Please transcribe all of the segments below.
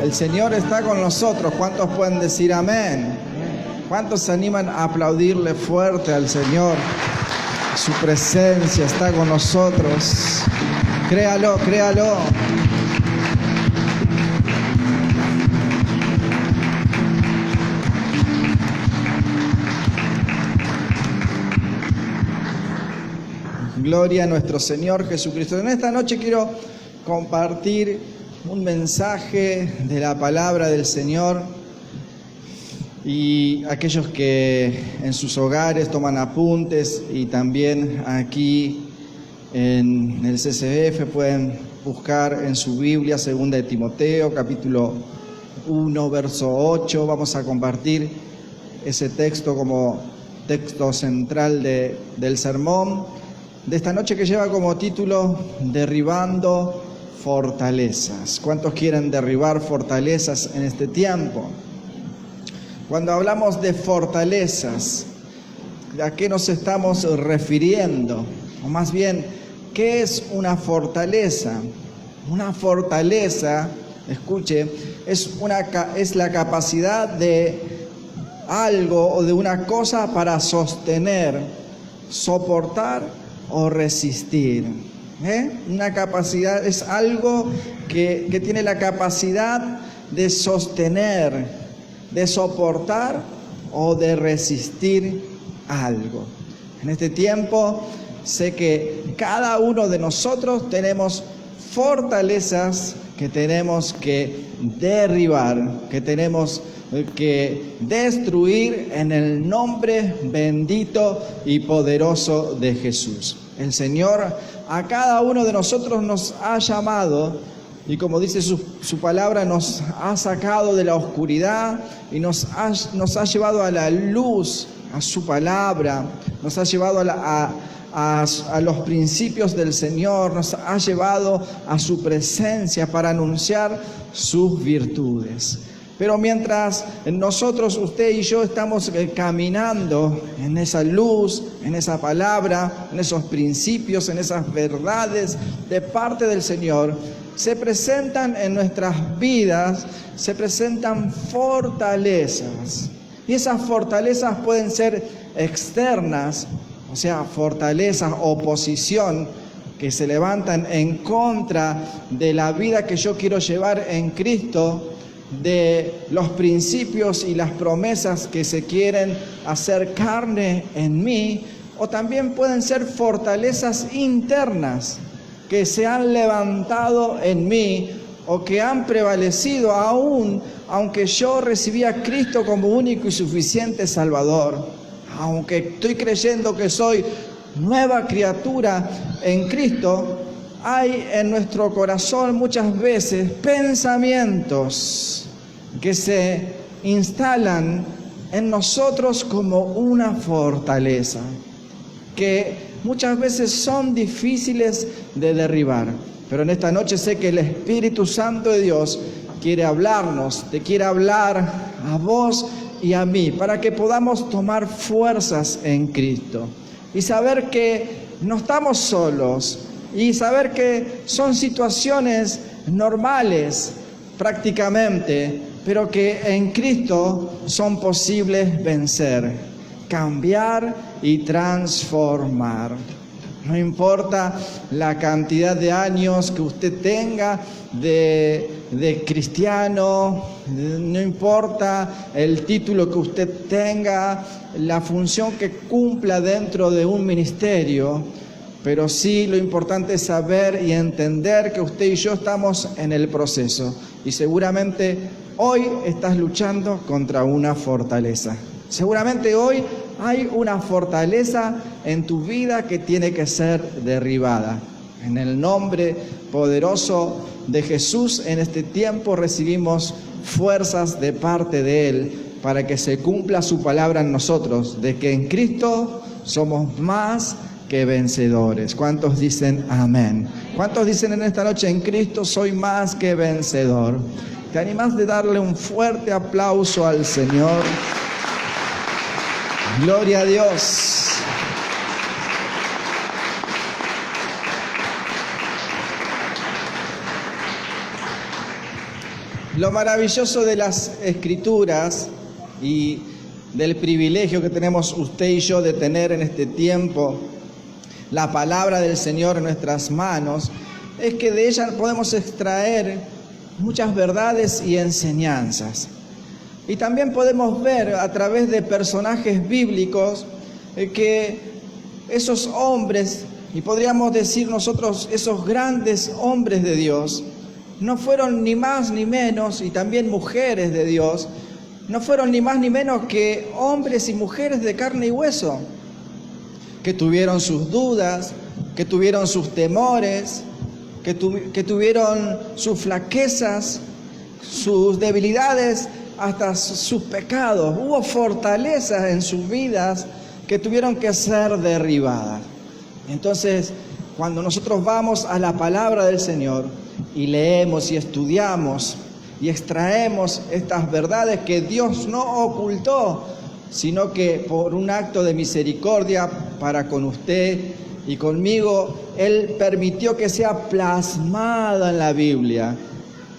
El Señor está con nosotros. ¿Cuántos pueden decir amén? ¿Cuántos se animan a aplaudirle fuerte al Señor? Su presencia está con nosotros. Créalo, créalo. Gloria a nuestro Señor Jesucristo. En esta noche quiero compartir un mensaje de la palabra del Señor, y aquellos que en sus hogares toman apuntes y también aquí en el CCF pueden buscar en su Biblia 2 de Timoteo, capítulo 1, verso 8. Vamos a compartir ese texto como texto central del sermón de esta noche, que lleva como título Derribando fortalezas. ¿Cuántos quieren derribar fortalezas en este tiempo? Cuando hablamos de fortalezas, ¿a qué nos estamos refiriendo? O más bien, ¿qué es una fortaleza? Una fortaleza, escuche, es la capacidad de algo o de una cosa para sostener, soportar o resistir. Una capacidad es algo que tiene la capacidad de sostener, de soportar o de resistir algo. En este tiempo sé que cada uno de nosotros tenemos fortalezas que tenemos que derribar, que tenemos que destruir en el nombre bendito y poderoso de Jesús. El Señor a cada uno de nosotros nos ha llamado, y como dice su palabra, nos ha sacado de la oscuridad y nos ha llevado a la luz, a su palabra, nos ha llevado a los principios del Señor, nos ha llevado a su presencia para anunciar sus virtudes. Pero mientras nosotros, usted y yo, estamos caminando en esa luz, en esa palabra, en esos principios, en esas verdades de parte del Señor, se presentan en nuestras vidas, se presentan fortalezas. Y esas fortalezas pueden ser externas, o sea, fortalezas, oposición, que se levantan en contra de la vida que yo quiero llevar en Cristo, de los principios y las promesas que se quieren hacer carne en mí. O también pueden ser fortalezas internas que se han levantado en mí o que han prevalecido aún, aunque yo recibí a Cristo como único y suficiente Salvador, aunque estoy creyendo que soy nueva criatura en Cristo. Hay en nuestro corazón muchas veces pensamientos que se instalan en nosotros como una fortaleza, que muchas veces son difíciles de derribar. Pero en esta noche sé que el Espíritu Santo de Dios quiere hablarnos, te quiere hablar a vos y a mí, para que podamos tomar fuerzas en Cristo y saber que no estamos solos, y saber que son situaciones normales prácticamente, pero que en Cristo son posibles vencer, cambiar y transformar. No importa la cantidad de años que usted tenga de cristiano, no importa el título que usted tenga, la función que cumpla dentro de un ministerio, pero sí lo importante es saber y entender que usted y yo estamos en el proceso, y seguramente hoy estás luchando contra una fortaleza. Seguramente hoy hay una fortaleza en tu vida que tiene que ser derribada. En el nombre poderoso de Jesús, en este tiempo recibimos fuerzas de parte de Él para que se cumpla su palabra en nosotros, de que en Cristo somos más que vencedores. ¿Cuántos dicen amén? ¿Cuántos dicen en esta noche: en Cristo soy más que vencedor? ¿Te animás de darle un fuerte aplauso al Señor? Gloria a Dios. Lo maravilloso de las Escrituras y del privilegio que tenemos usted y yo de tener en este tiempo la palabra del Señor en nuestras manos, es que de ella podemos extraer muchas verdades y enseñanzas. Y también podemos ver a través de personajes bíblicos que esos hombres, y podríamos decir nosotros esos grandes hombres de Dios, no fueron ni más ni menos, y también mujeres de Dios, no fueron ni más ni menos que hombres y mujeres de carne y hueso, que tuvieron sus dudas, que tuvieron sus temores, que tuvieron sus flaquezas, sus debilidades, hasta sus pecados. Hubo fortalezas en sus vidas que tuvieron que ser derribadas. Entonces, cuando nosotros vamos a la palabra del Señor y leemos y estudiamos y extraemos estas verdades que Dios no ocultó, sino que por un acto de misericordia para con usted y conmigo, Él permitió que sea plasmada en la Biblia,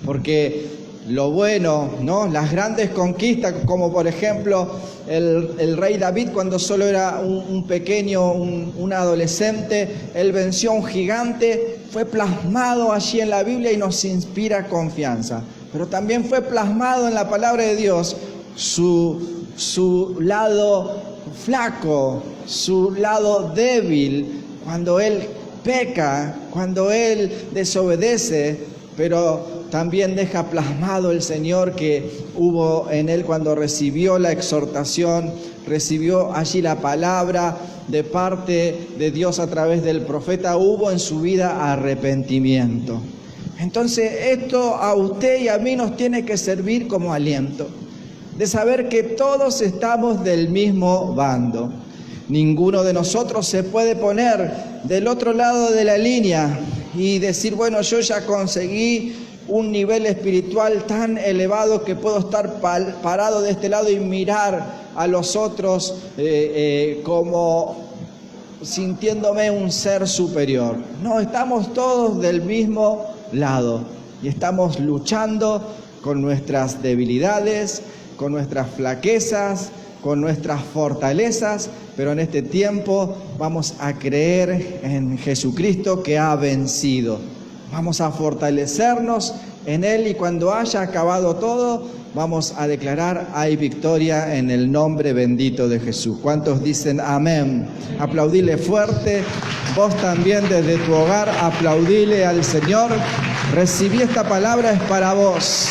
porque lo bueno, ¿no? Las grandes conquistas, como por ejemplo el rey David, cuando solo era un pequeño, un adolescente, él venció a un gigante, fue plasmado allí en la Biblia y nos inspira confianza. Pero también fue plasmado en la palabra de Dios su lado flaco, su lado débil, cuando él peca, cuando él desobedece, pero también deja plasmado el Señor que hubo en él cuando recibió la exhortación, recibió allí la palabra de parte de Dios a través del profeta, hubo en su vida arrepentimiento. Entonces esto a usted y a mí nos tiene que servir como aliento, de saber que todos estamos del mismo bando. Ninguno de nosotros se puede poner del otro lado de la línea y decir, bueno, yo ya conseguí un nivel espiritual tan elevado que puedo estar parado de este lado y mirar a los otros como sintiéndome un ser superior. No, estamos todos del mismo lado y estamos luchando con nuestras debilidades, con nuestras flaquezas, con nuestras fortalezas, pero en este tiempo vamos a creer en Jesucristo que ha vencido. Vamos a fortalecernos en Él y cuando haya acabado todo, vamos a declarar hay victoria en el nombre bendito de Jesús. ¿Cuántos dicen amén? Aplaudile fuerte. Vos también desde tu hogar, aplaudile al Señor. Recibí esta palabra, es para vos.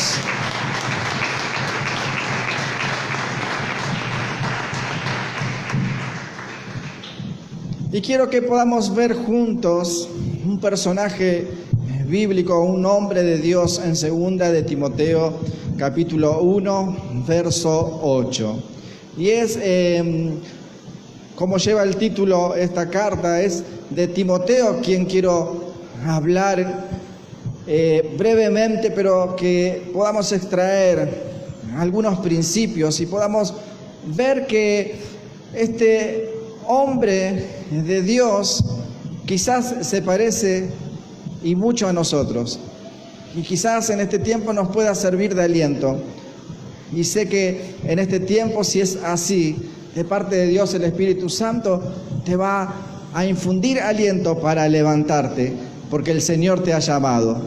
Y quiero que podamos ver juntos un personaje bíblico, un hombre de Dios en 2 de Timoteo, capítulo 1, verso 8. Y es, como lleva el título esta carta, es de Timoteo quien quiero hablar brevemente, pero que podamos extraer algunos principios y podamos ver que este hombre de Dios quizás se parece y mucho a nosotros, y quizás en este tiempo nos pueda servir de aliento. Y sé que en este tiempo, si es así, de parte de Dios el Espíritu Santo te va a infundir aliento para levantarte, porque el Señor te ha llamado,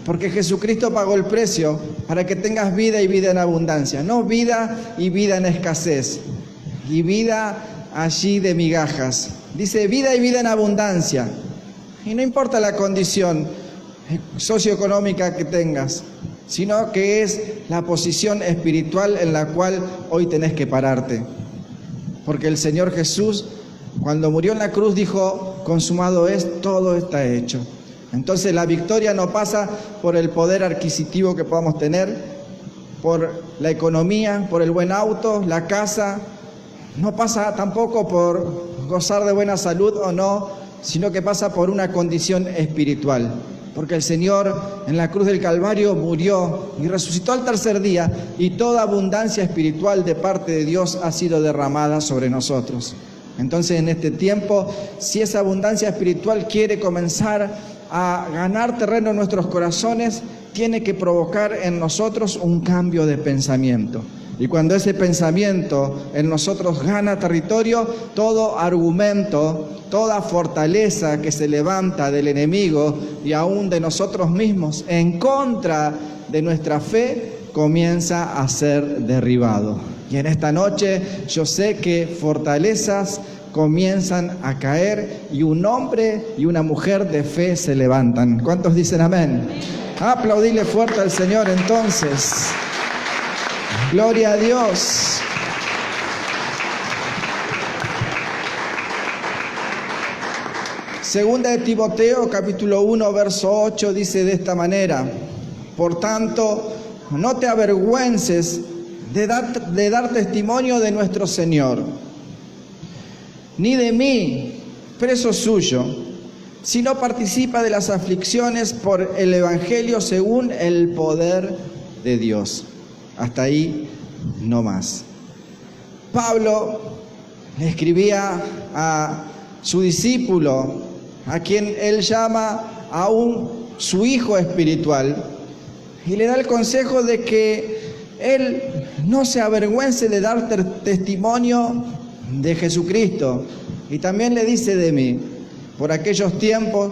porque Jesucristo pagó el precio para que tengas vida y vida en abundancia, no vida y vida en escasez, y vida allí de migajas. Dice vida y vida en abundancia. Y no importa la condición socioeconómica que tengas, sino que es la posición espiritual en la cual hoy tenés que pararte. Porque el Señor Jesús, cuando murió en la cruz, dijo, consumado es, todo está hecho. Entonces la victoria no pasa por el poder adquisitivo que podamos tener, por la economía, por el buen auto, la casa, no pasa tampoco por gozar de buena salud o no, sino que pasa por una condición espiritual, porque el Señor en la cruz del Calvario murió y resucitó al tercer día, y toda abundancia espiritual de parte de Dios ha sido derramada sobre nosotros. Entonces en este tiempo, si esa abundancia espiritual quiere comenzar a ganar terreno en nuestros corazones, tiene que provocar en nosotros un cambio de pensamiento. Y cuando ese pensamiento en nosotros gana territorio, todo argumento, toda fortaleza que se levanta del enemigo y aún de nosotros mismos en contra de nuestra fe, comienza a ser derribado. Y en esta noche yo sé que fortalezas comienzan a caer y un hombre y una mujer de fe se levantan. ¿Cuántos dicen amén? Aplaudile fuerte al Señor entonces. Gloria a Dios. Segunda de Timoteo, capítulo 1, verso 8, dice de esta manera: por tanto, no te avergüences de dar testimonio de nuestro Señor, ni de mí, preso suyo, sino participa de las aflicciones por el Evangelio según el poder de Dios. Hasta ahí no más. Pablo le escribía a su discípulo, a quien él llama aún su hijo espiritual, y le da el consejo de que él no se avergüence de dar testimonio de Jesucristo. Y también le dice de mí. Por aquellos tiempos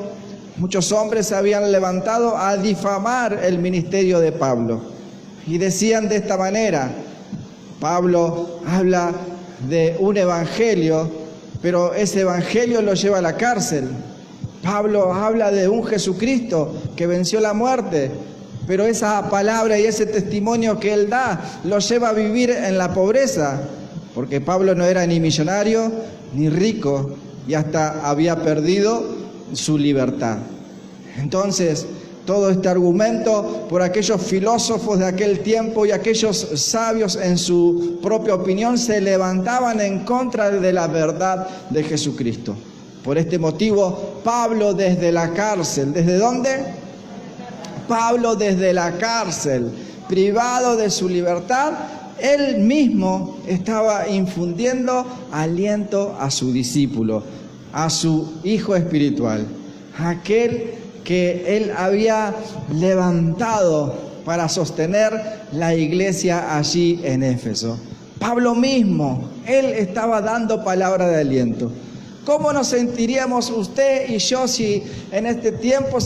muchos hombres se habían levantado a difamar el ministerio de Pablo. Y decían de esta manera: Pablo habla de un evangelio, pero ese evangelio lo lleva a la cárcel. Pablo habla de un Jesucristo que venció la muerte, pero esa palabra y ese testimonio que él da lo lleva a vivir en la pobreza, porque Pablo no era ni millonario ni rico y hasta había perdido su libertad. Entonces, todo este argumento por aquellos filósofos de aquel tiempo y aquellos sabios en su propia opinión se levantaban en contra de la verdad de Jesucristo. Por este motivo, Pablo desde la cárcel, ¿desde dónde? Pablo desde la cárcel, privado de su libertad, él mismo estaba infundiendo aliento a su discípulo, a su hijo espiritual, aquel que él había levantado para sostener la iglesia allí en Éfeso. Pablo mismo, él estaba dando palabra de aliento. ¿Cómo nos sentiríamos usted y yo si en este tiempo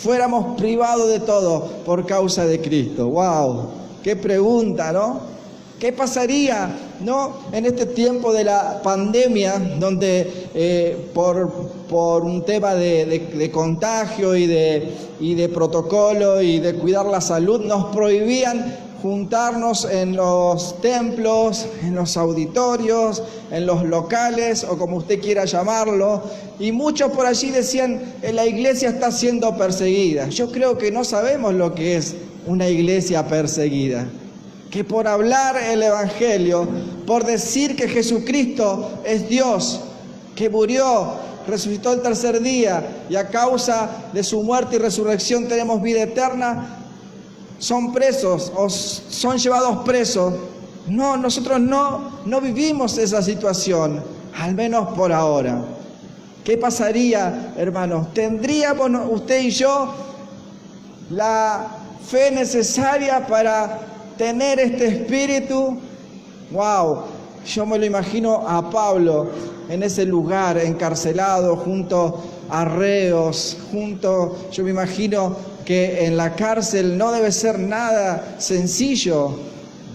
fuéramos privados de todo por causa de Cristo? ¡Wow! ¡Qué pregunta!, ¿no? ¿Qué pasaría, no, en este tiempo de la pandemia, donde por un tema de contagio y de protocolo y de cuidar la salud nos prohibían juntarnos en los templos, en los auditorios, en los locales o como usted quiera llamarlo? Y muchos por allí decían: la iglesia está siendo perseguida. Yo creo que no sabemos lo que es una iglesia perseguida. Que por hablar el Evangelio, por decir que Jesucristo es Dios, que murió, resucitó el tercer día y a causa de su muerte y resurrección tenemos vida eterna, son presos o son llevados presos. No, nosotros no vivimos esa situación, al menos por ahora. ¿Qué pasaría, hermanos? ¿Tendríamos usted y yo la fe necesaria para tener este espíritu? ¡Wow! Yo me lo imagino a Pablo en ese lugar, encarcelado, junto a reos, yo me imagino que en la cárcel no debe ser nada sencillo,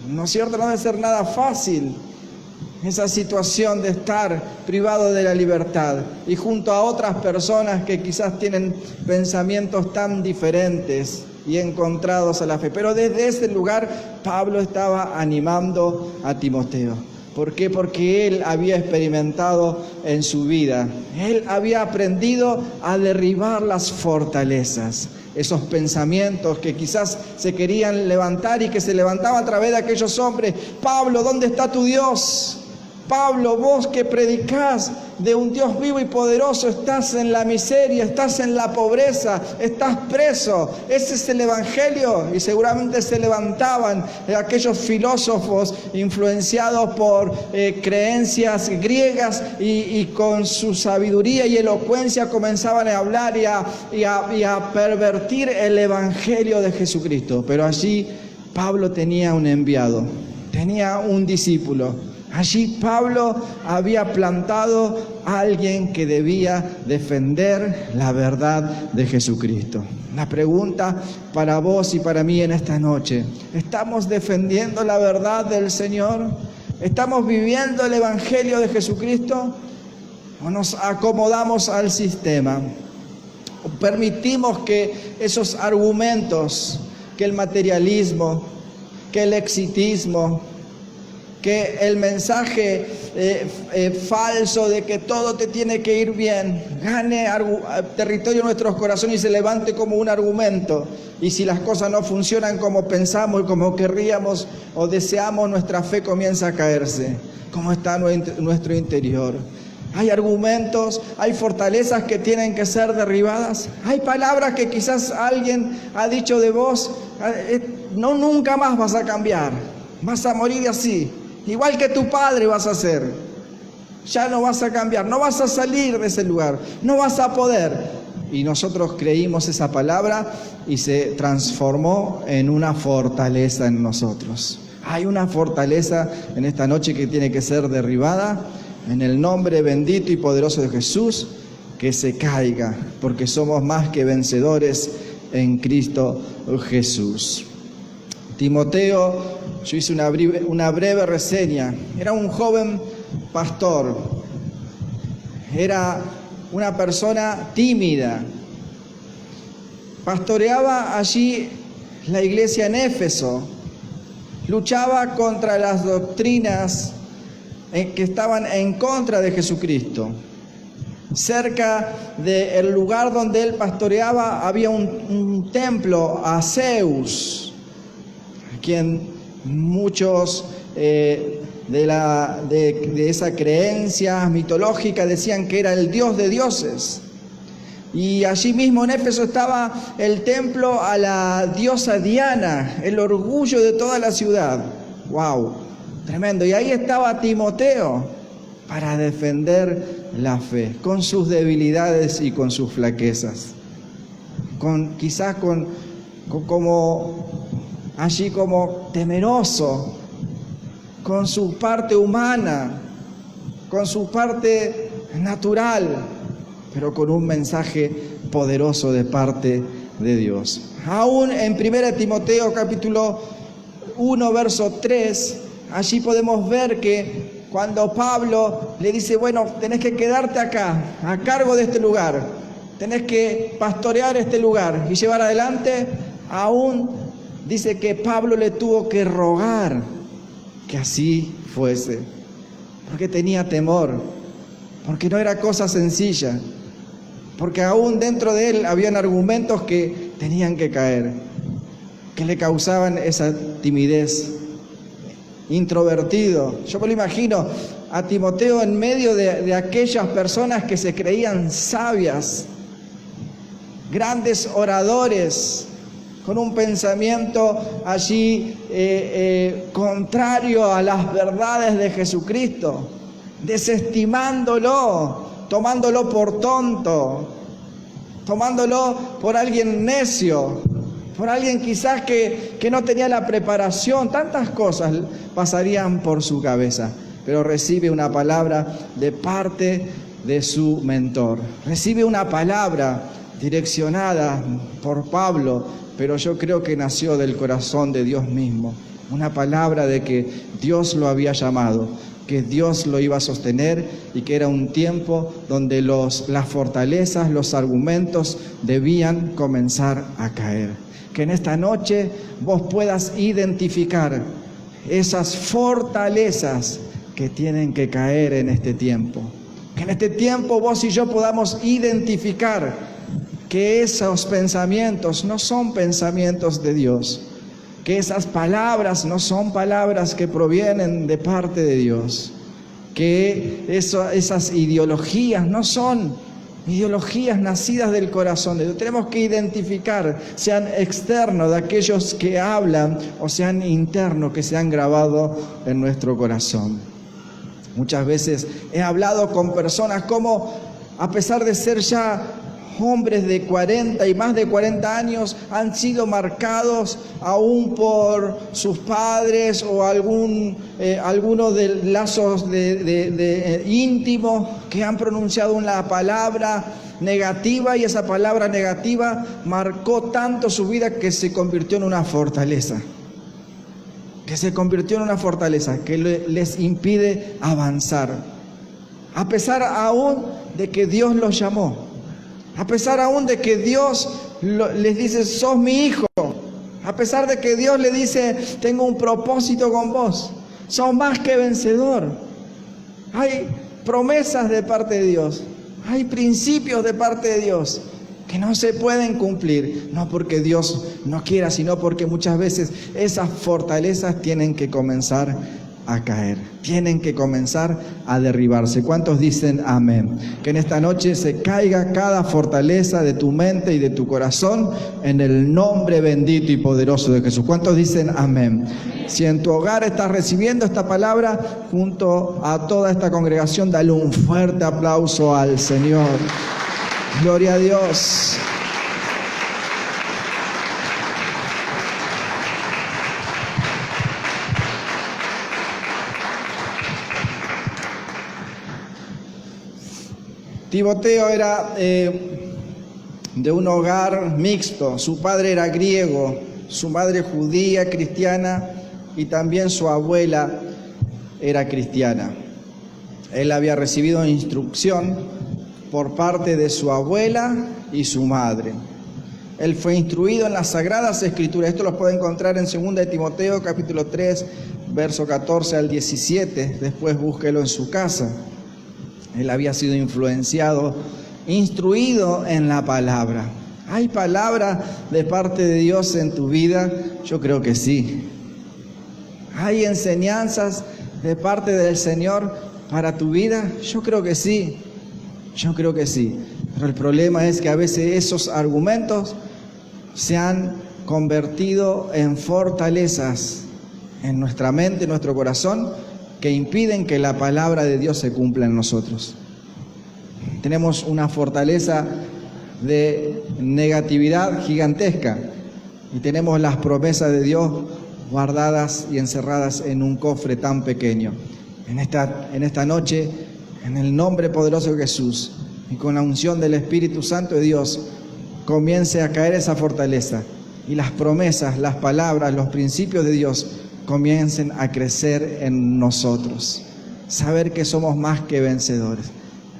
¿no es cierto? No debe ser nada fácil esa situación de estar privado de la libertad y junto a otras personas que quizás tienen pensamientos tan diferentes y encontrados a la fe. Pero desde ese lugar Pablo estaba animando a Timoteo. ¿Por qué? Porque él había experimentado en su vida, él había aprendido a derribar las fortalezas, esos pensamientos que quizás se querían levantar y que se levantaban a través de aquellos hombres. Pablo, ¿dónde está tu Dios? Pablo, vos que predicás de un Dios vivo y poderoso, estás en la miseria, estás en la pobreza, estás preso. Ese es el Evangelio. Y seguramente se levantaban aquellos filósofos influenciados por creencias griegas y con su sabiduría y elocuencia comenzaban a hablar y a pervertir el Evangelio de Jesucristo. Pero allí Pablo tenía un enviado, tenía un discípulo. Allí Pablo había plantado a alguien que debía defender la verdad de Jesucristo. La pregunta para vos y para mí en esta noche: ¿estamos defendiendo la verdad del Señor? ¿Estamos viviendo el Evangelio de Jesucristo? ¿O nos acomodamos al sistema? ¿O permitimos que esos argumentos, que el materialismo, que el exitismo, que el mensaje falso de que todo te tiene que ir bien, gane territorio en nuestros corazones y se levante como un argumento? Y si las cosas no funcionan como pensamos y como querríamos o deseamos, nuestra fe comienza a caerse. ¿Cómo está nuestro interior? Hay argumentos, hay fortalezas que tienen que ser derribadas. Hay palabras que quizás alguien ha dicho de vos: no, nunca más vas a cambiar, vas a morir así. Igual que tu padre vas a ser. Ya no vas a cambiar, no vas a salir de ese lugar, no vas a poder. Y nosotros creímos esa palabra y se transformó en una fortaleza en nosotros. Hay una fortaleza en esta noche que tiene que ser derribada en el nombre bendito y poderoso de Jesús. Que se caiga, porque somos más que vencedores en Cristo Jesús. Timoteo, yo hice una breve reseña. Era un joven pastor, era una persona tímida. Pastoreaba allí la iglesia en Éfeso, luchaba contra las doctrinas que estaban en contra de Jesucristo. Cerca del lugar donde él pastoreaba había un templo a Zeus, a quien muchos de esa creencia mitológica decían que era el dios de dioses. Y allí mismo en Éfeso estaba el templo a la diosa Diana, el orgullo de toda la ciudad. ¡Wow! Tremendo. Y ahí estaba Timoteo para defender la fe, con sus debilidades y con sus flaquezas. Quizás allí como temeroso, con su parte humana, con su parte natural, pero con un mensaje poderoso de parte de Dios. Aún en 1 Timoteo capítulo 1, verso 3, allí podemos ver que cuando Pablo le dice: bueno, tenés que quedarte acá, a cargo de este lugar, tenés que pastorear este lugar y llevar adelante, aún dice que Pablo le tuvo que rogar que así fuese, porque tenía temor, porque no era cosa sencilla, porque aún dentro de él habían argumentos que tenían que caer, que le causaban esa timidez, introvertido. Yo me lo imagino a Timoteo en medio de aquellas personas que se creían sabias, grandes oradores, con un pensamiento allí contrario a las verdades de Jesucristo, desestimándolo, tomándolo por tonto, tomándolo por alguien necio, por alguien quizás que no tenía la preparación. Tantas cosas pasarían por su cabeza, pero recibe una palabra de parte de su mentor, recibe una palabra direccionada por Pablo, pero yo creo que nació del corazón de Dios mismo, una palabra de que Dios lo había llamado, que Dios lo iba a sostener y que era un tiempo donde las fortalezas, los argumentos debían comenzar a caer. Que en esta noche vos puedas identificar esas fortalezas que tienen que caer en este tiempo. Que en este tiempo vos y yo podamos identificar que esos pensamientos no son pensamientos de Dios, que esas palabras no son palabras que provienen de parte de Dios, que esas ideologías no son ideologías nacidas del corazón de Dios. Tenemos que identificar, sean externos de aquellos que hablan o sean internos que se han grabado en nuestro corazón. Muchas veces he hablado con personas como, a pesar de ser ya hombres de 40 y más de 40 años, han sido marcados aún por sus padres o algunos de lazos íntimos que han pronunciado una palabra negativa, y esa palabra negativa marcó tanto su vida que se convirtió en una fortaleza. Que les impide avanzar. A pesar aún de que Dios los llamó. A pesar aún de que Dios les dice, sos mi hijo. A pesar de que Dios le dice, tengo un propósito con vos. Sos más que vencedor. Hay promesas de parte de Dios. Hay principios de parte de Dios que no se pueden cumplir. No porque Dios no quiera, sino porque muchas veces esas fortalezas tienen que comenzar a caer, tienen que comenzar a derribarse. ¿Cuántos dicen amén? Que en esta noche se caiga cada fortaleza de tu mente y de tu corazón en el nombre bendito y poderoso de Jesús. ¿Cuántos dicen amén? Si en tu hogar estás recibiendo esta palabra, junto a toda esta congregación, dale un fuerte aplauso al Señor. Gloria a Dios. Timoteo era de un hogar mixto. Su padre era griego, su madre judía, cristiana, y también su abuela era cristiana. Él había recibido instrucción por parte de su abuela y su madre. Él fue instruido en las Sagradas Escrituras. Esto lo puede encontrar en 2 de Timoteo, capítulo 3, verso 14 al 17. Después búsquelo en su casa. Él había sido influenciado, instruido en la palabra. ¿Hay palabra de parte de Dios en tu vida? Yo creo que sí. ¿Hay enseñanzas de parte del Señor para tu vida? Yo creo que sí. Yo creo que sí. Pero el problema es que a veces esos argumentos se han convertido en fortalezas en nuestra mente, en nuestro corazón, que impiden que la palabra de Dios se cumpla en nosotros. Tenemos una fortaleza de negatividad gigantesca y tenemos las promesas de Dios guardadas y encerradas en un cofre tan pequeño. En esta noche, en el nombre poderoso de Jesús y con la unción del Espíritu Santo de Dios, comience a caer esa fortaleza y las promesas, las palabras, los principios de Dios comiencen a crecer en nosotros. Saber que somos más que vencedores.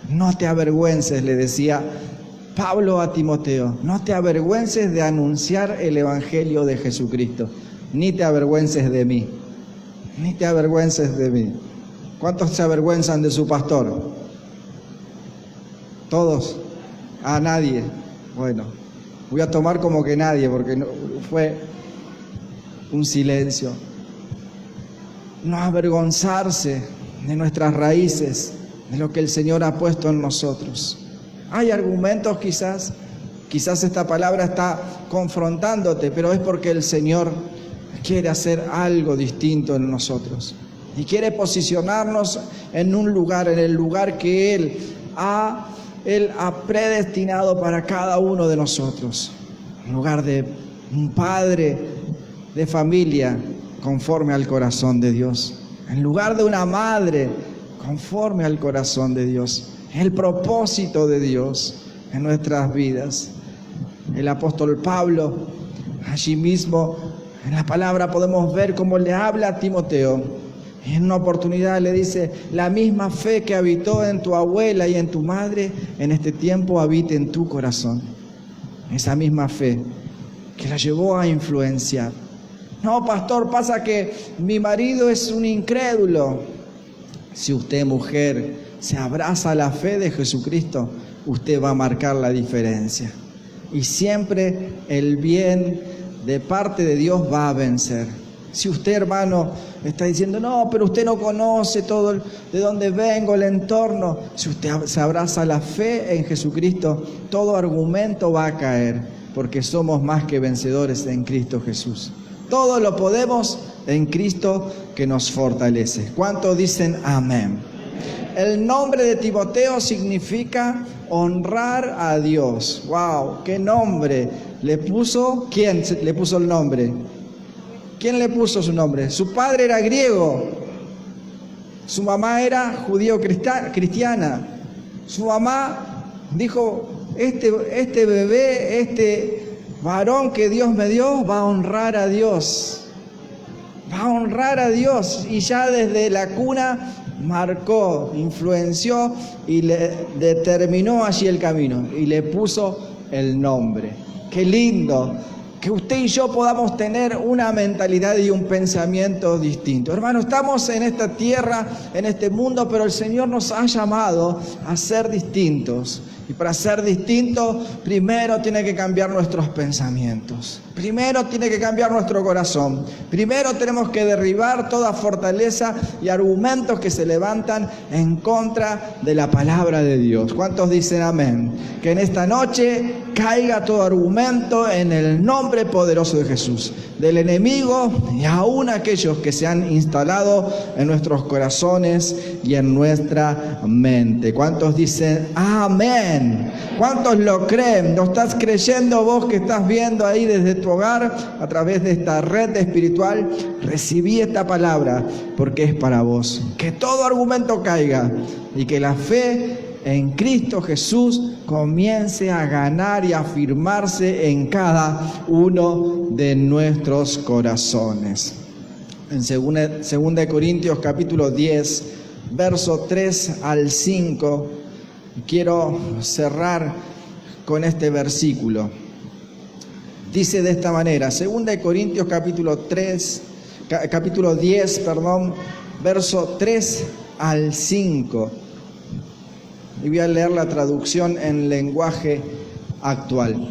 No te avergüences, le decía Pablo a Timoteo, no te avergüences de anunciar el Evangelio de Jesucristo, ni te avergüences de mí, ni te avergüences de mí. ¿Cuántos se avergüenzan de su pastor? ¿Todos? ¿A nadie? Bueno, voy a tomar como que nadie, porque no, fue un silencio. No avergonzarse de nuestras raíces, de lo que el Señor ha puesto en nosotros. Hay argumentos quizás esta palabra está confrontándote, pero es porque el Señor quiere hacer algo distinto en nosotros y quiere posicionarnos en un lugar, en el lugar que Él ha predestinado para cada uno de nosotros. Un lugar de un padre de familia conforme al corazón de Dios. En lugar de una madre conforme al corazón de Dios. El propósito de Dios en nuestras vidas. El apóstol Pablo, allí mismo en la palabra podemos ver cómo le habla a Timoteo. Y en una oportunidad le dice, la misma fe que habitó en tu abuela y en tu madre, en este tiempo habite en tu corazón. Esa misma fe que la llevó a influenciar. No, pastor, pasa que mi marido es un incrédulo. Si usted, mujer, se abraza a la fe de Jesucristo, usted va a marcar la diferencia. Y siempre el bien de parte de Dios va a vencer. Si usted, hermano, está diciendo, no, pero usted no conoce todo de dónde vengo, el entorno. Si usted se abraza la fe en Jesucristo, todo argumento va a caer, porque somos más que vencedores en Cristo Jesús. Todo lo podemos en Cristo que nos fortalece. ¿Cuántos dicen amén? El nombre de Timoteo significa honrar a Dios. ¡Wow! ¡Qué nombre! ¿Le puso? ¿Quién le puso el nombre? ¿Quién le puso su nombre? Su padre era griego. Su mamá era judío-cristiana. Su mamá dijo, este bebé, este varón que Dios me dio, va a honrar a Dios. Va a honrar a Dios. Y ya desde la cuna marcó, influenció y le determinó allí el camino. Y le puso el nombre. ¡Qué lindo! Que usted y yo podamos tener una mentalidad y un pensamiento distinto. Hermano, estamos en esta tierra, en este mundo, pero el Señor nos ha llamado a ser distintos. Y para ser distintos, primero tiene que cambiar nuestros pensamientos. Primero tiene que cambiar nuestro corazón. Primero tenemos que derribar toda fortaleza y argumentos que se levantan en contra de la palabra de Dios. ¿Cuántos dicen amén? Que en esta noche caiga todo argumento en el nombre poderoso de Jesús, del enemigo y aún aquellos que se han instalado en nuestros corazones y en nuestra mente. ¿Cuántos dicen amén? ¿Cuántos lo creen? ¿Lo estás creyendo vos que estás viendo ahí desde tu hogar a través de esta red espiritual? Recibí esta palabra porque es para vos. Que todo argumento caiga y que la fe en Cristo Jesús comience a ganar y a afirmarse en cada uno de nuestros corazones. En 2 Corintios capítulo 10, verso 3 al 5, quiero cerrar con este versículo. Dice de esta manera, 2 Corintios capítulo 10, verso 3 al 5. Y voy a leer la traducción en lenguaje actual.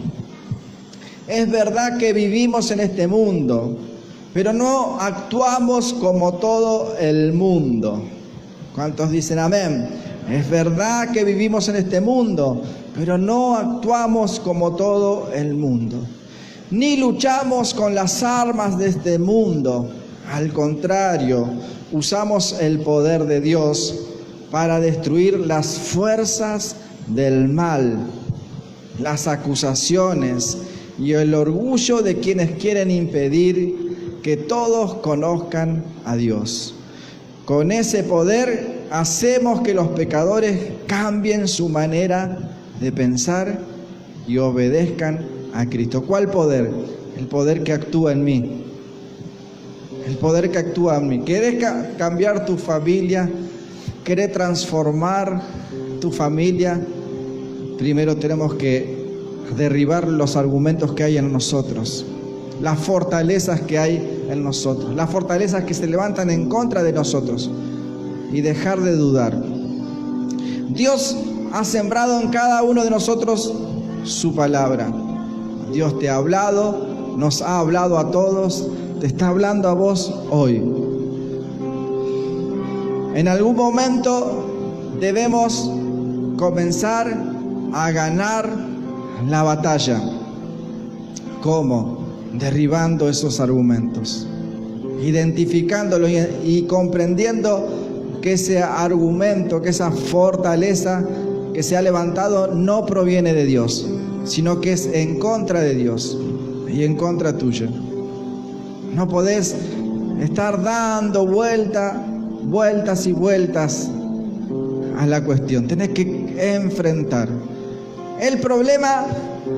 Es verdad que vivimos en este mundo, pero no actuamos como todo el mundo. ¿Cuántos dicen amén? Es verdad que vivimos en este mundo, pero no actuamos como todo el mundo. Ni luchamos con las armas de este mundo. Al contrario, usamos el poder de Dios para destruir las fuerzas del mal, las acusaciones y el orgullo de quienes quieren impedir que todos conozcan a Dios. Con ese poder hacemos que los pecadores cambien su manera de pensar y obedezcan a Cristo. ¿Cuál poder? El poder que actúa en mí. El poder que actúa en mí. ¿Querés cambiar tu familia? ¿Querés transformar tu familia? Primero tenemos que derribar los argumentos que hay en nosotros, las fortalezas que hay en nosotros, las fortalezas que se levantan en contra de nosotros y dejar de dudar. Dios ha sembrado en cada uno de nosotros su palabra. Dios te ha hablado, nos ha hablado a todos, te está hablando a vos hoy. En algún momento debemos comenzar a ganar la batalla. ¿Cómo? Derribando esos argumentos, identificándolos y comprendiendo que ese argumento, que esa fortaleza que se ha levantado no proviene de Dios, sino que es en contra de Dios y en contra tuya. No podés estar dando vueltas y vueltas a la cuestión. Tenés que enfrentar. El problema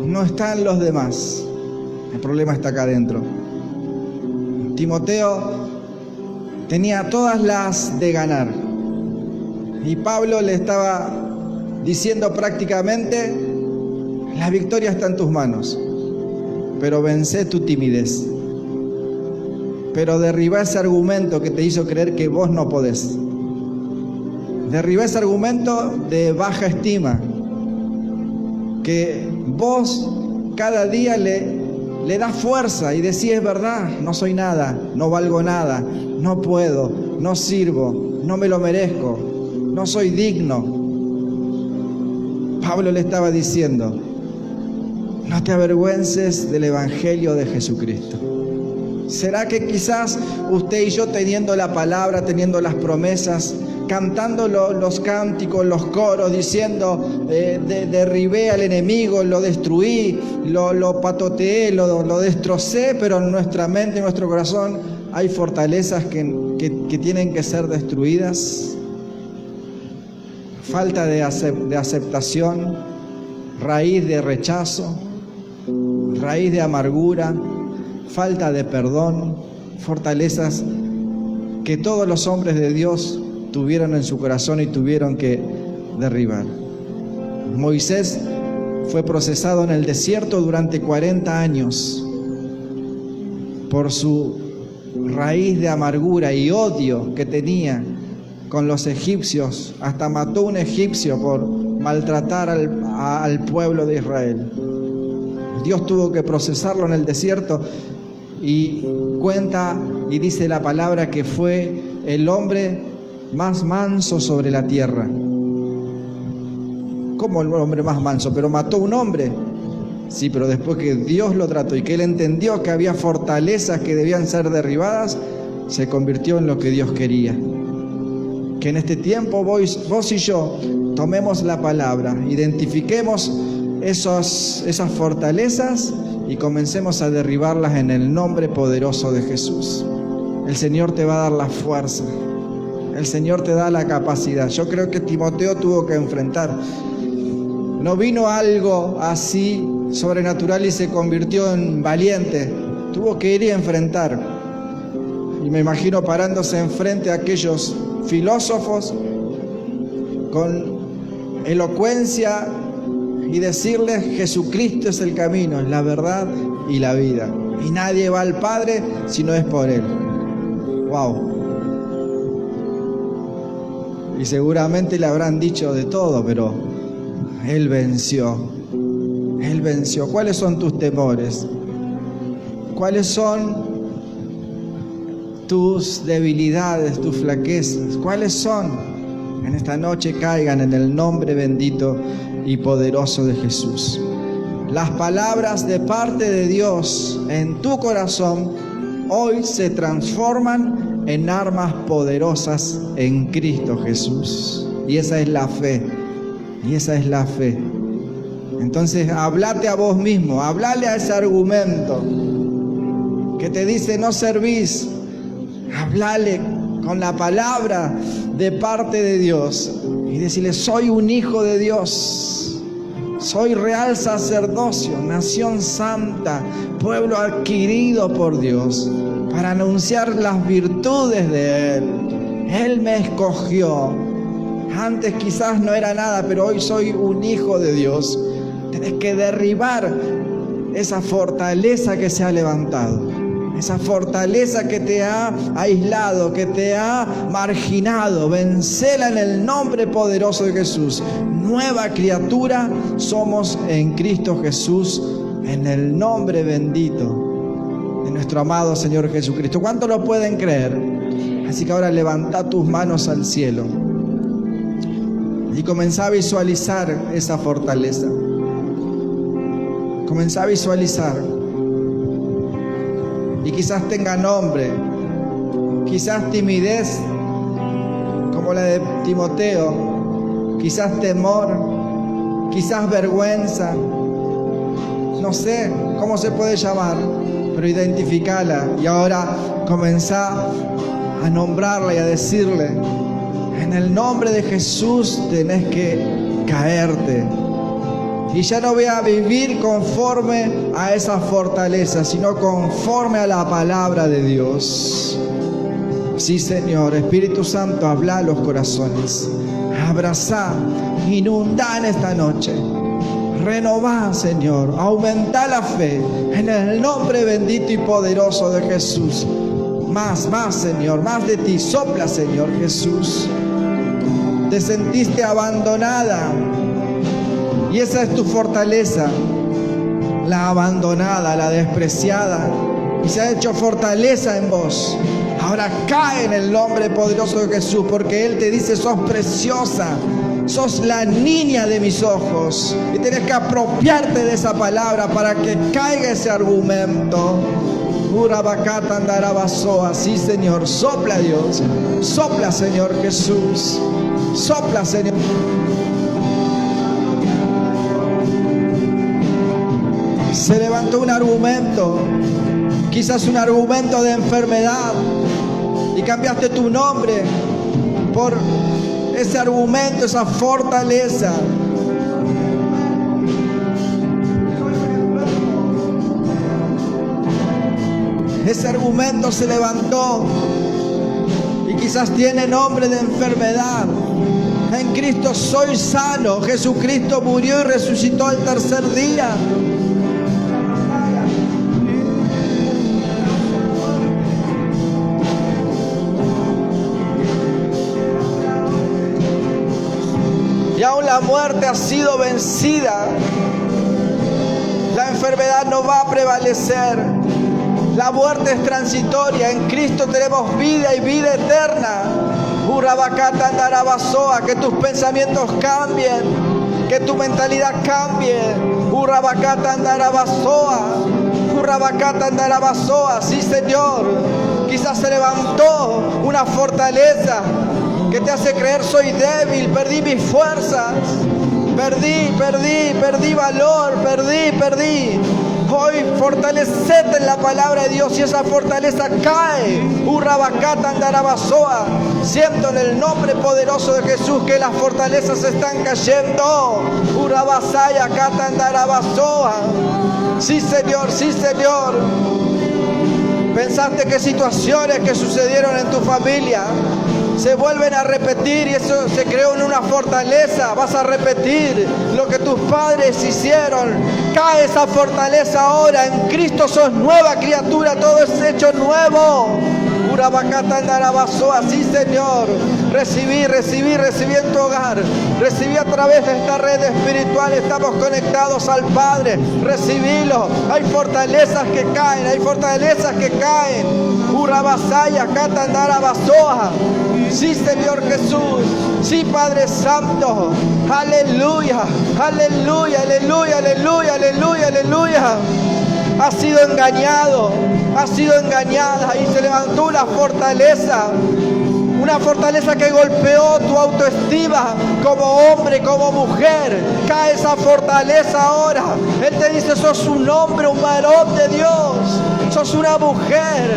no está en los demás. El problema está acá adentro. Timoteo tenía todas las de ganar. Y Pablo le estaba diciendo prácticamente, la victoria está en tus manos, pero vencé tu timidez. Pero derribá ese argumento que te hizo creer que vos no podés. Derribá ese argumento de baja estima, que vos cada día le le da fuerza y decís: es verdad, no soy nada, no valgo nada, no puedo, no sirvo, no me lo merezco, no soy digno. Pablo le estaba diciendo: no te avergüences del Evangelio de Jesucristo. ¿Será que quizás usted y yo, teniendo la palabra, teniendo las promesas, cantando los cánticos, los coros, diciendo derribé al enemigo, lo destruí, lo patoteé, lo destrocé, pero en nuestra mente, en nuestro corazón, hay fortalezas que tienen que ser destruidas? Falta de aceptación, raíz de rechazo, raíz de amargura, falta de perdón, fortalezas que todos los hombres de Dios tuvieron en su corazón y tuvieron que derribar. Moisés fue procesado en el desierto durante 40 años por su raíz de amargura y odio que tenía con los egipcios. Hasta mató a un egipcio por maltratar al pueblo de Israel. Dios tuvo que procesarlo en el desierto, y cuenta y dice la palabra que fue el hombre más manso sobre la tierra. ¿Cómo el hombre más manso? Pero mató a un hombre. Sí, pero después que Dios lo trató y que él entendió que había fortalezas que debían ser derribadas, se convirtió en lo que Dios quería. Que en este tiempo vos y yo tomemos la palabra, identifiquemos esas fortalezas y comencemos a derribarlas en el nombre poderoso de Jesús. El Señor te va a dar la fuerza, el Señor te da la capacidad. Yo creo que Timoteo tuvo que enfrentar. No vino algo así sobrenatural y se convirtió en valiente. Tuvo que ir y enfrentar. Y me imagino parándose enfrente a aquellos filósofos con elocuencia y decirles: Jesucristo es el camino, la verdad y la vida, y nadie va al Padre si no es por Él. Wow. Y seguramente le habrán dicho de todo, pero Él venció. Él venció. ¿Cuáles son tus temores? ¿Cuáles son tus debilidades, tus flaquezas? ¿Cuáles son? En esta noche caigan en el nombre bendito y poderoso de Jesús. Las palabras de parte de Dios en tu corazón hoy se transforman en armas poderosas en Cristo Jesús. Y esa es la fe. Y esa es la fe. Entonces, hablate a vos mismo, hablale a ese argumento que te dice no servís. Hablale con la palabra de parte de Dios y decirle: soy un hijo de Dios, soy real sacerdocio, nación santa, pueblo adquirido por Dios, para anunciar las virtudes de Él. Él me escogió. Antes quizás no era nada, pero hoy soy un hijo de Dios. Tienes que derribar esa fortaleza que se ha levantado. Esa fortaleza que te ha aislado, que te ha marginado, vencela en el nombre poderoso de Jesús. Nueva criatura somos en Cristo Jesús, en el nombre bendito de nuestro amado Señor Jesucristo. ¿Cuántos lo pueden creer? Así que ahora levanta tus manos al cielo y comenzá a visualizar esa fortaleza. Comenzá a visualizar. Y quizás tenga nombre, quizás timidez, como la de Timoteo, quizás temor, quizás vergüenza, no sé cómo se puede llamar, pero identificala y ahora comenzá a nombrarla y a decirle: en el nombre de Jesús tenés que caerte. Y ya no voy a vivir conforme a esa fortaleza, sino conforme a la palabra de Dios. Sí, Señor, Espíritu Santo, habla a los corazones. Abrazá, inundá en esta noche. Renová, Señor, aumenta la fe en el nombre bendito y poderoso de Jesús. Más, Señor, más de ti. Sopla, Señor Jesús. Te sentiste abandonada. Y esa es tu fortaleza, la abandonada, la despreciada, y se ha hecho fortaleza en vos. Ahora cae en el nombre poderoso de Jesús, porque Él te dice: sos preciosa, sos la niña de mis ojos. Y tienes que apropiarte de esa palabra para que caiga ese argumento. Sí, Señor, sopla, Dios, sopla, Señor Jesús, sopla, Señor. Se levantó un argumento, quizás un argumento de enfermedad, y cambiaste tu nombre por ese argumento, esa fortaleza. Ese argumento se levantó y quizás tiene nombre de enfermedad. En Cristo soy sano. Jesucristo murió y resucitó al tercer día. Y aún la muerte ha sido vencida. La enfermedad no va a prevalecer. La muerte es transitoria. En Cristo tenemos vida y vida eterna. Que tus pensamientos cambien, que tu mentalidad cambie. Sí, Señor. Quizás se levantó una fortaleza que te hace creer: soy débil, perdí mis fuerzas, perdí valor, perdí. Hoy fortalecete en la palabra de Dios y esa fortaleza cae. Siento en el nombre poderoso de Jesús que las fortalezas están cayendo. Sí, Señor, sí, Señor. Pensaste que situaciones que sucedieron en tu familia se vuelven a repetir y eso se creó en una fortaleza. Vas a repetir lo que tus padres hicieron. Cae esa fortaleza ahora. En Cristo sos nueva criatura. Todo es hecho nuevo. Sí, Señor. Recibí en tu hogar. Recibí a través de esta red espiritual. Estamos conectados al Padre. Recibilo. Hay fortalezas que caen. Hay fortalezas que caen. Sí, Señor Jesús. Sí, Padre Santo. Aleluya. Aleluya, aleluya, aleluya, aleluya, aleluya. Has sido engañado, has sido engañada, y se levantó una fortaleza que golpeó tu autoestima como hombre, como mujer. Cae esa fortaleza ahora. Él te dice: sos un hombre, un varón de Dios, sos una mujer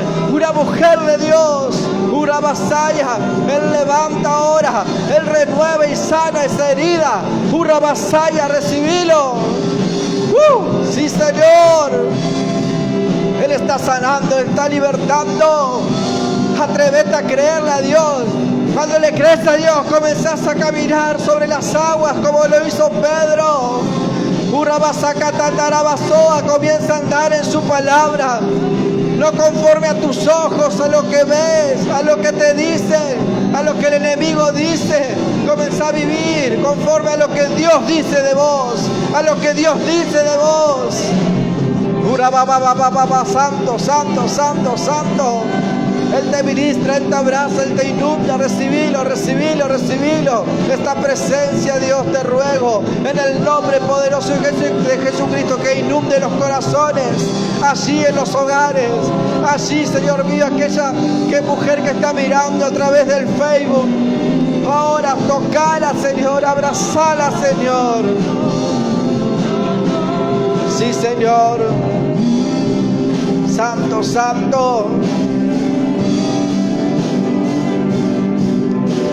de Dios. Él levanta ahora, Él renueva y sana esa herida. Recibilo. Sí, Señor. Él está sanando, Él está libertando. Atrévete a creerle a Dios. Cuando le crees a Dios, comenzás a caminar sobre las aguas como lo hizo Pedro. Comienza a andar en su palabra. No conforme a tus ojos, a lo que ves, a lo que te dice, a lo que el enemigo dice. Comienza a vivir conforme a lo que Dios dice de vos, a lo que Dios dice de vos. Santo, santo, santo, santo. Él te ministra, Él te abraza, Él te inunda. Recibilo, recibilo, recibilo. Esta presencia, Dios, te ruego, en el nombre poderoso de Jesucristo, que inunde los corazones, allí en los hogares, allí, Señor mío, aquella mujer que está mirando a través del Facebook. Ahora tocala, Señor, abrazala, Señor. Sí, Señor. Santo, santo.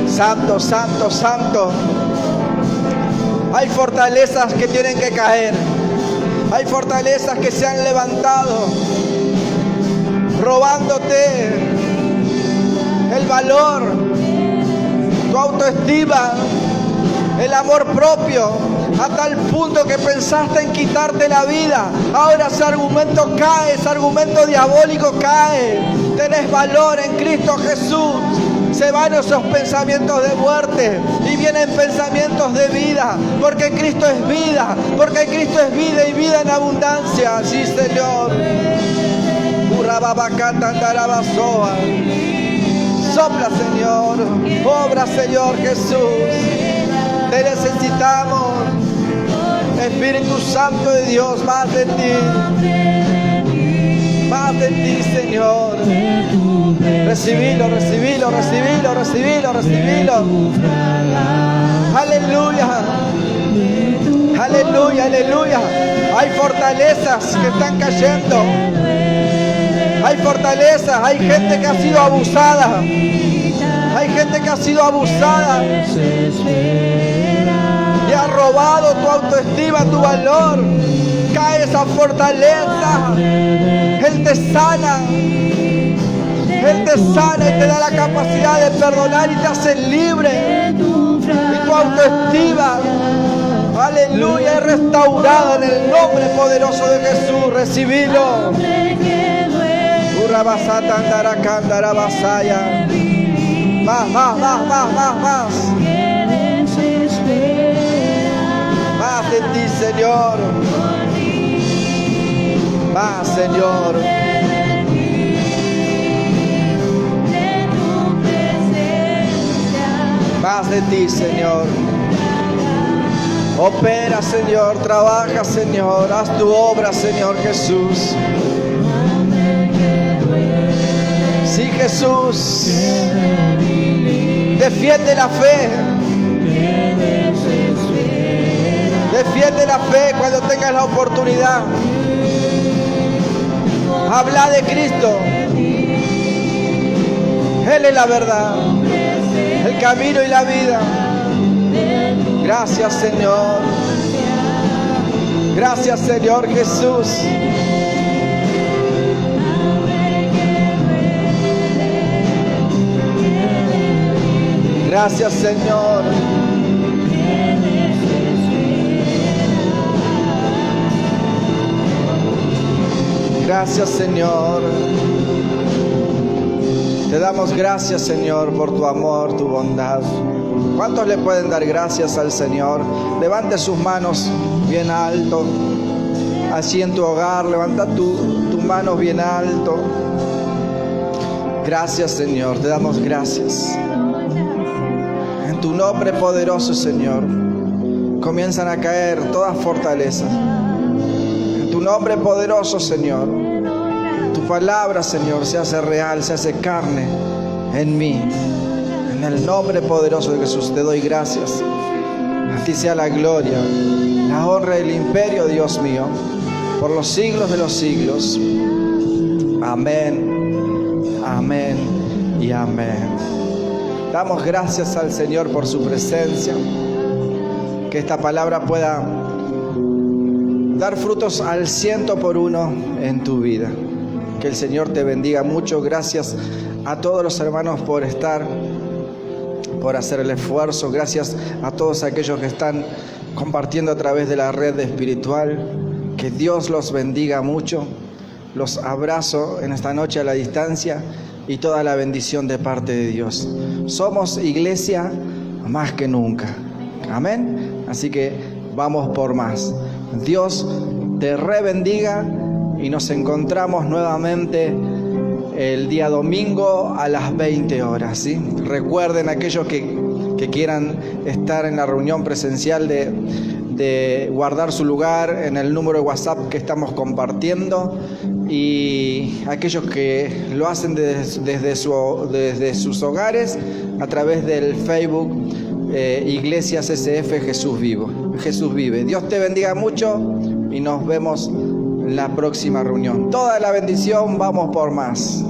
Santo, santo, santo. Hay fortalezas que tienen que caer. Hay fortalezas que se han levantado, robándote el valor, tu autoestima, el amor propio, a tal punto que pensaste en quitarte la vida. Ahora ese argumento cae, ese argumento diabólico cae. Tenés valor en Cristo Jesús. Se van esos pensamientos de muerte y vienen pensamientos de vida, porque Cristo es vida, porque Cristo es vida y vida en abundancia. Sí, Señor. Sopla, Señor. Obra, Señor Jesús. Te necesitamos. Espíritu Santo de Dios, más de ti. Más de ti, Señor. Recibilo, recibilo, recibilo, recibilo, recibilo. Aleluya. Aleluya, aleluya. Hay fortalezas que están cayendo. Hay fortalezas, hay gente que ha sido abusada. Hay gente que ha sido abusada. Y ha robado tu autoestima, tu valor. Cae esa fortaleza. Él te sana. Él te sana y te da la capacidad de perdonar y te hace libre. Y tu autoestima, aleluya, es restaurada en el nombre poderoso de Jesús. Recibilo. Más, más, más, más, más, más. Más de ti, Señor. Más, Señor. Más de ti, Señor. Opera, Señor. Trabaja, Señor. Haz tu obra, Señor Jesús. Sí, Jesús. Defiende la fe. Defiende la fe cuando tengas la oportunidad. Habla de Cristo. Él es la verdad, el camino y la vida. Gracias, Señor. Gracias, Señor Jesús. Gracias, Señor. Gracias, Señor. Te damos gracias, Señor, por tu amor, tu bondad. ¿Cuántos le pueden dar gracias al Señor? Levante sus manos bien alto. Así en tu hogar, levanta tus manos bien alto. Gracias, Señor. Te damos gracias. En tu nombre poderoso, Señor, comienzan a caer todas fortalezas. En tu nombre poderoso, Señor, tu palabra, Señor, se hace real, se hace carne en mí. En el nombre poderoso de Jesús te doy gracias. A ti sea la gloria, la honra y el imperio, Dios mío, por los siglos de los siglos. Amén, amén y amén. Damos gracias al Señor por su presencia. Que esta palabra pueda dar frutos al 100% en tu vida. Que el Señor te bendiga mucho. Gracias a todos los hermanos por estar, por hacer el esfuerzo. Gracias a todos aquellos que están compartiendo a través de la red espiritual. Que Dios los bendiga mucho. Los abrazo en esta noche a la distancia y toda la bendición de parte de Dios. Somos iglesia más que nunca. Amén. Así que vamos por más. Dios te rebendiga y nos encontramos nuevamente el día domingo a las 20 horas, ¿sí? Recuerden, aquellos que quieran estar en la reunión presencial, de guardar su lugar en el número de WhatsApp que estamos compartiendo, y aquellos que lo hacen desde sus hogares a través del Facebook Iglesias SF Jesús Vive. Dios te bendiga mucho y nos vemos en la próxima reunión. Toda la bendición, vamos por más.